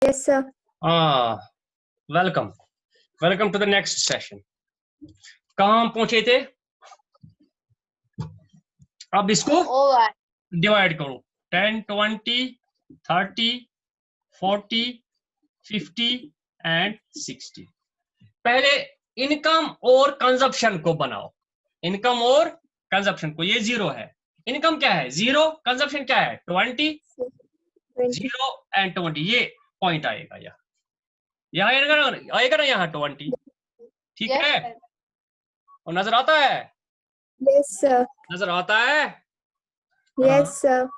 Yes, sir. Welcome to the next session. कहाँ हम पहुंचे थे? अब इसको डिवाइड करो 10, 20, 30, 40, 50 एंड 60. पहले इनकम और कंजप्शन को बनाओ. इनकम और कंजप्शन को, ये जीरो है. इनकम क्या है? जीरो. कंजप्शन क्या है? 20. 0 एंड 20. ये पॉइंट आएगा यहाँ आएगा ना यहाँ 20. ठीक है? और नजर आता है? Yes, sir. नजर आता है? Yes, sir.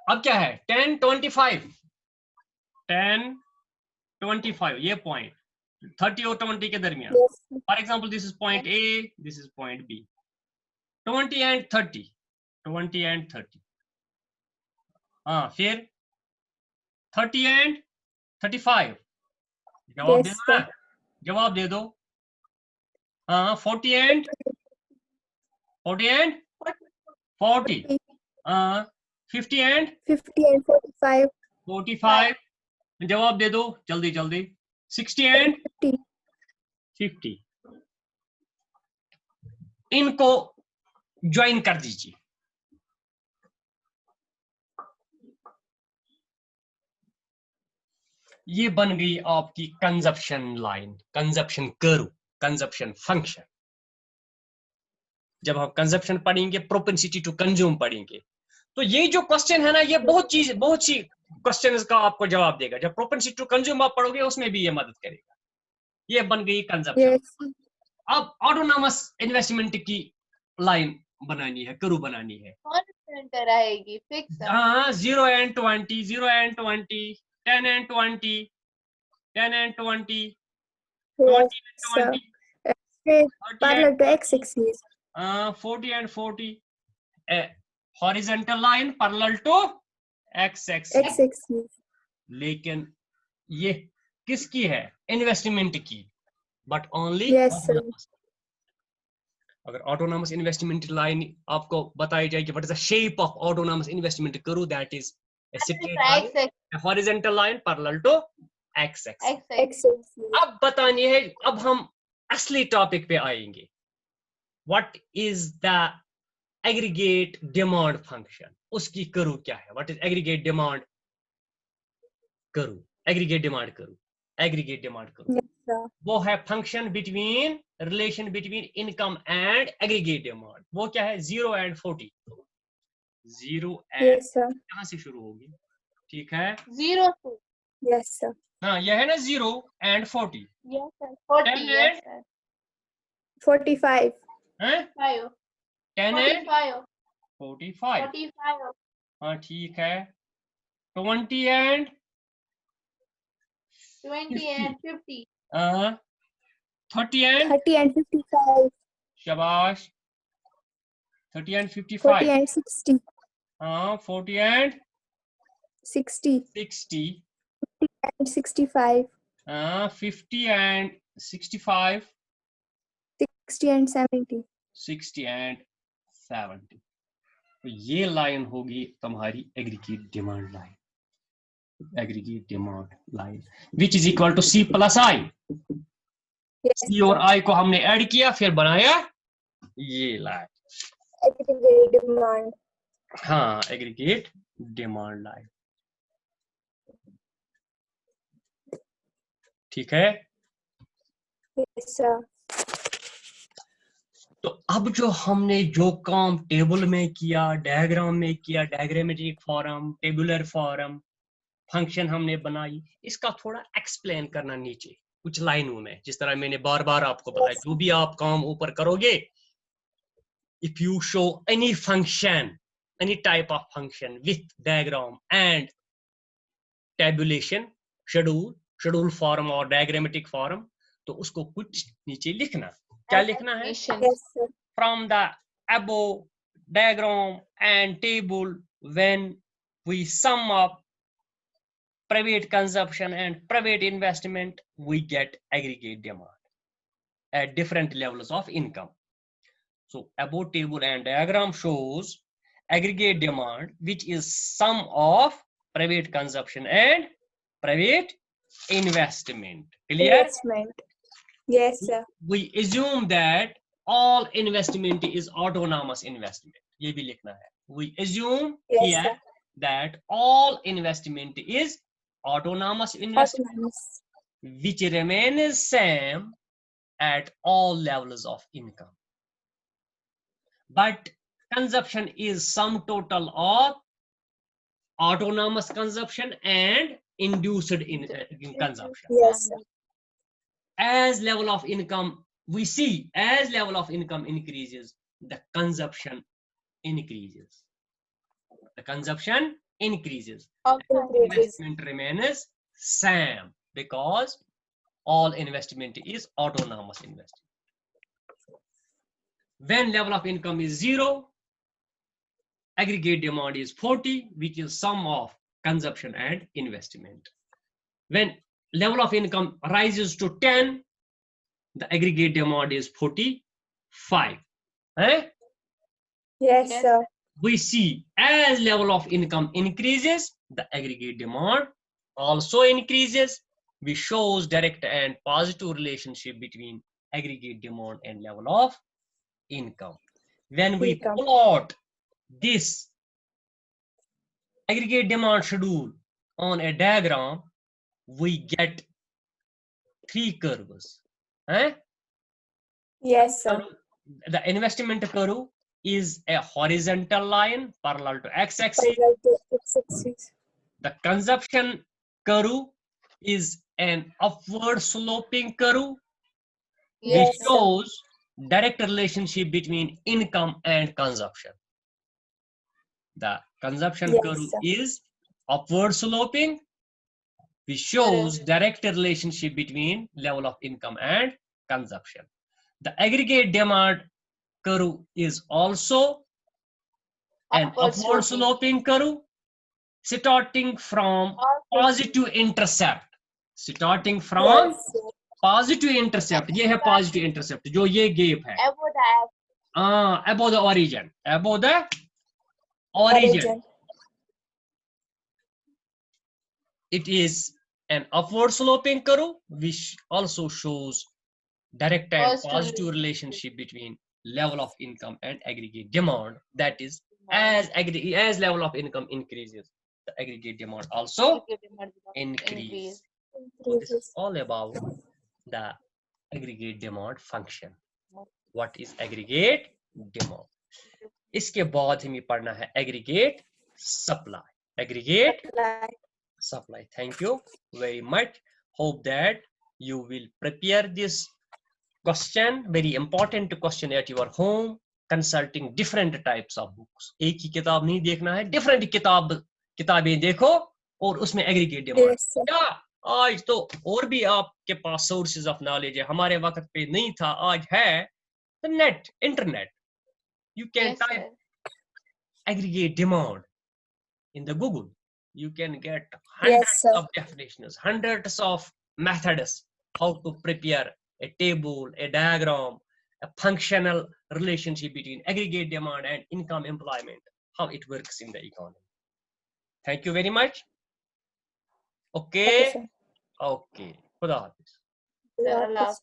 अब क्या है? 10, 25. 10, 25 ये पॉइंट 30 और 20 के दरमियान. Yes, sir. For example this is point A, this is point B. 20 and 30. 20 and 30. हाँ, फिर 30 एंड 35. जवाब दे Yes, दो ना. sir. जवाब दे दो. हाँ, 40 एंड 40. हाँ, 50 एंड 50 and 45. 45. जवाब दे दो जल्दी जल्दी. 60 एंड 50. 50. इनको ज्वाइन कर दीजिए. ये बन गई आपकी consumption line, consumption curve, consumption function. जब हम कंजप्शन पढ़ेंगे, प्रोपेंसिटी टू कंज्यूम पढ़ेंगे, तो ये जो क्वेश्चन है ना, ये बहुत सी क्वेश्चन का आपको जवाब देगा. जब प्रोपेंसिटी टू कंज्यूम आप पढ़ोगे, उसमें भी ये मदद करेगा. ये बन गई कंजप्शन. Yes. अब ऑटोनॉमस इन्वेस्टमेंट की लाइन बनानी है, कर्व बनानी है. आएगी फिक्स. हाँ, 0 and 20, 0 and 20, 10 and 20, 10 and 20, 20 Yes, and sir. 20, Straight 30 parallel and to x-axis. 40 and 40. Horizontal line parallel to x-axis. X-axis. लेकिन ये किसकी है? इन्वेस्टमेंट की. But only Yes, sir. अगर ऑटोनॉमस इन्वेस्टमेंट लाइन आपको बताई जाए कि what is the shape of autonomous investment curve, that is a straight line, a horizontal line parallel to x-axis. X-axis. अब बतानी है, अब हम असली टॉपिक पे आएंगे. What is the aggregate demand function? उसकी कर्व क्या है? What is aggregate demand curve? Aggregate demand curve, aggregate demand curve Yes, sir. वो है function between, relation between income and aggregate demand. वो क्या है? 0 and 40. 0 and Yes, sir. कहां से शुरू होगी? ठीक है? 0 to. Yes, sir. हाँ, यह है ना 0 and 40. Yes, sir. 40. 10 Yes, and sir. 45. हैं? 5. 10 and 45. 45. 45. हाँ, ठीक है. 20 and 20 and 50. 30 and 30 and 55. शाबाश. 30 and 55. 40 and 60. हाँ, 40 and 60. 60. And 65. 50 and 65. 60 and 70. 60 and 70. तो ये लाइन होगी तुम्हारी aggregate demand line. Aggregate demand line which is equal to C plus I. Yes, C और I को हमने ऐड किया, फिर बनाया ये लाइन. aggregate demand. हाँ, एग्रीगेट डिमांड लाइन. ठीक है? Yes, sir. तो अब जो हमने जो काम टेबल में किया, डायग्राम में किया, diagrammatic form, tabular form, function हमने बनाई, इसका थोड़ा एक्सप्लेन करना नीचे कुछ लाइनों में. जिस तरह मैंने बार बार आपको बताया, जो भी आप काम ऊपर करोगे, if you show any function, any type of function with diagram and tabulation, schedule form और डायग्रामेटिक फॉर्म, तो उसको कुछ नीचे लिखना. क्या लिखना है? Yes, sir. From the above diagram and table, when we sum up private consumption and private investment, we get aggregate demand at different levels of income. So above table and diagram shows aggregate demand, which is sum of private consumption and Private investment. Clear? Investment. Yes, sir. We assume that all investment is autonomous investment. ये भी लिखना है. We assume Yes, here sir. that all investment is autonomous investment, Autonomous. which remains same at all levels of income. But consumption is sum total of autonomous consumption and induced consumption. Yes, sir. As level of income, we see as level of income increases, the consumption increases. The consumption increases. Increases. Investment remains same because all investment is autonomous investment. When level of income is 0, aggregate demand is 40, which is sum of consumption and investment. When level of income rises to 10, the aggregate demand is 45. Eh? Yes, Yes, sir. We see as level of income increases, the aggregate demand also increases, which shows direct and positive relationship between aggregate demand and level of income. When we Income. plot this aggregate demand schedule on a diagram, we get 3 curves. Eh? Yes, sir. The investment curve is a horizontal line parallel to x-axis. Parallel to x-axis. The consumption curve is an upward sloping curve, which Yes, sir. shows direct relationship between income and consumption. The consumption Yes, curve sir. is upward sloping, which shows direct relationship between level of income and consumption. The aggregate demand curve is also an upward sloping curve, starting from positive intercept. Starting from Yes, sir. positive intercept. ये है positive intercept जो ये gap है. Above the origin. Above the origin. Origin. It is an upward sloping curve, which also shows direct and positive relationship between level of income and aggregate demand. That is, as level of income increases, the aggregate demand also increase. So this is all about the aggregate demand function. What is aggregate demand? इसके बाद हमें पढ़ना है aggregate supply. Aggregate supply. Thank you very much. Hope that you will prepare this question, very important question at your home, consulting different types of books. एक ही किताब नहीं देखना है, different किताबें देखो और उसमें aggregate demand. Yes, sir. क्या आज तो और भी आपके पास sources of knowledge है, हमारे वक्त पे नहीं था, आज है the net, internet. You can type aggregate demand in the Google. You can get hundreds Yes, sir. of definitions, hundreds of methods how to prepare a table, a diagram, a functional relationship between aggregate demand and income employment, how it works in the economy. Thank you very much. Okay. Okay, sir. Okay. Khuda Hafiz. Allah Hafiz.